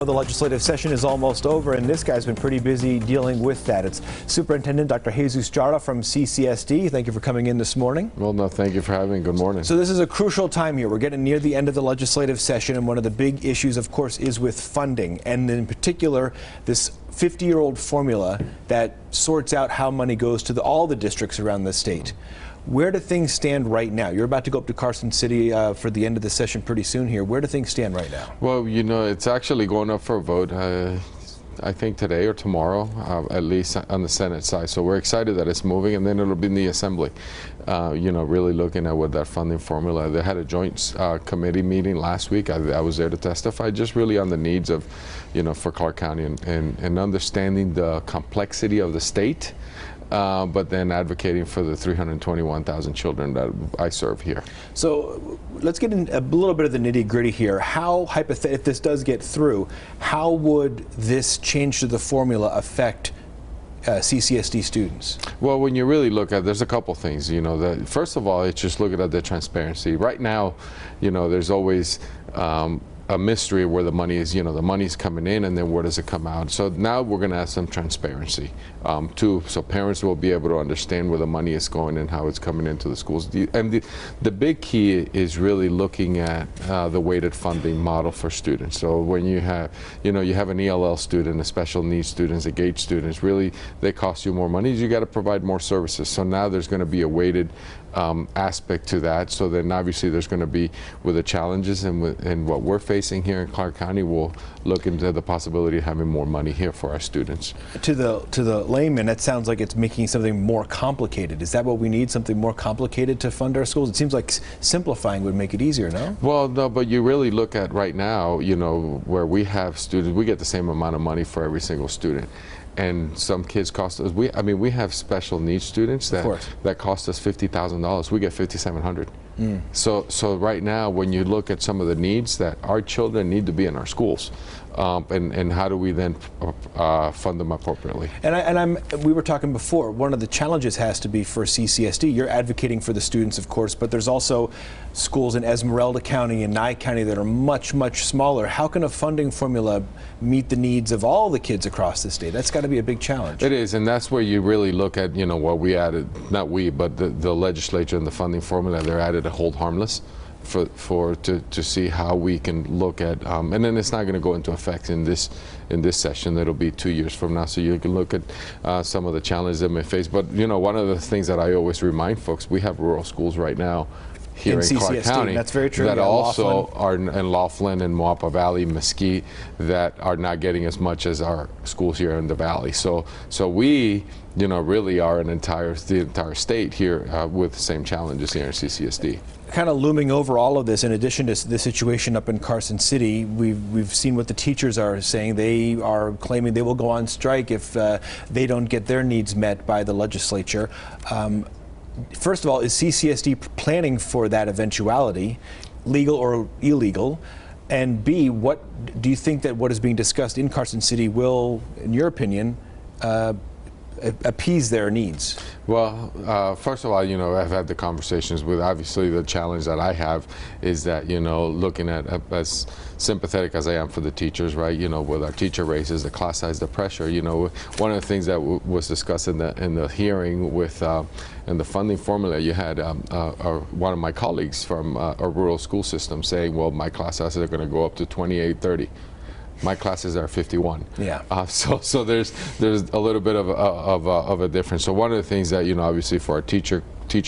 The legislative session is almost over, and this guy's been pretty busy dealing with that. It's Superintendent Dr. Jara from CCSD. Thank you for coming in this morning. Well, no, thank you for having me. Good morning. So this is a crucial time here. We're getting near the end of the legislative session, and one of the big issues, of course, is with funding, and in particular, this 50-year-old formula that sorts out how money goes to all the districts around the state. Where do things stand right now? You're about to go up to Carson City for the end of the session pretty soon here. Where do things stand right now? Well, you know, it's actually going up for a vote, I think today or tomorrow, at least on the Senate side. So we're excited that it's moving, and then it'll be in the Assembly, you know, really looking at what that funding formula. They had a joint committee meeting last week. I was there to testify just really on the needs of, you know, for Clark County and understanding the complexity of the state. But then advocating for the 321,000 children that I serve here. So let's get in a little bit of the nitty-gritty here. How, if this does get through, how would this change to the formula affect CCSD students? Well, when you really look at, there's a couple things, you know. First of all, it's just looking at the transparency. Right now, you know, there's always a mystery where the money is, you know, the money's coming in and then where does it come out. So now we're going to have some transparency too, so parents will be able to understand where the money is going and how it's coming into the schools. And the big key is really looking at the weighted funding model for students. So when you have, you know, you have an ELL student, a special needs students, a GAGE students, really they cost you more money. You got to provide more services. So now there's going to be a weighted aspect to that. So then obviously there's going to be, with the challenges and what we're facing here in Clark County, we'll look into the possibility of having more money here for our students. To the layman, it sounds like it's making something more complicated. Is that what we need, something more complicated to fund our schools? It seems like simplifying would make it easier, no? Well, no, but you really look at right now, you know, where we have students, we get the same amount of money for every single student. And some kids cost us, I mean, we have special needs students that cost us $50,000. We get $5,700. So right now, when you look at some of the needs that our children need to be in our schools, and how do we then fund them appropriately? And we were talking before, one of the challenges has to be for CCSD. You're advocating for the students, of course, but there's also schools in Esmeralda County and Nye County that are much, much smaller. How can a funding formula meet the needs of all the kids across the state? That's got to be a big challenge. It is, and that's where you really look at, you know, what we added, not we, but the legislature and the funding formula, they're added to hold harmless to see how we can look at, and then it's not going to go into effect in this session. It'll be 2 years from now, so you can look at some of the challenges they may face. But you know, one of the things that I always remind folks, we have rural schools right now here in Clark County. That's very true. That also are in Laughlin and Moapa Valley, Mesquite, that are not getting as much as our schools here in the valley. So we, you know, really are the entire state here with the same challenges here in CCSD. Kind of looming over all of this, in addition to the situation up in Carson City, we've seen what the teachers are saying. They are claiming they will go on strike if they don't get their needs met by the legislature. First of all, is CCSD planning for that eventuality, legal or illegal? And B, what do you think that what is being discussed in Carson City will, in your opinion, appease their needs? Well, first of all, you know, I've had the conversations with, obviously the challenge that I have is that, you know, looking at, as sympathetic as I am for the teachers, right, you know, with our teacher raises, the class size, the pressure, you know, one of the things that was discussed in the hearing with, in the funding formula, you had one of my colleagues from a rural school system saying, well, my class sizes are going to go up to 28, 30. My classes are 51. Yeah. So there's a little bit of a difference. So one of the things that, you know, obviously for our teacher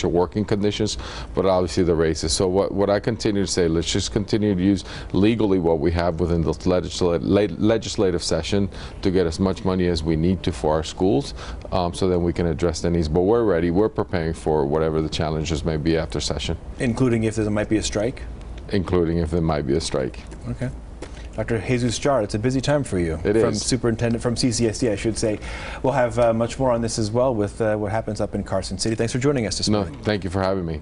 working conditions, but obviously the raises. So what I continue to say, let's just continue to use legally what we have within the legislative session to get as much money as we need to for our schools, so then we can address the needs. But we're ready. We're preparing for whatever the challenges may be after session. Including if there might be a strike? Including if there might be a strike. Okay. Dr. Jara, it's a busy time for you. It from is. Superintendent, from CCSD, I should say. We'll have much more on this as well with what happens up in Carson City. Thanks for joining us this morning. No, thank you for having me.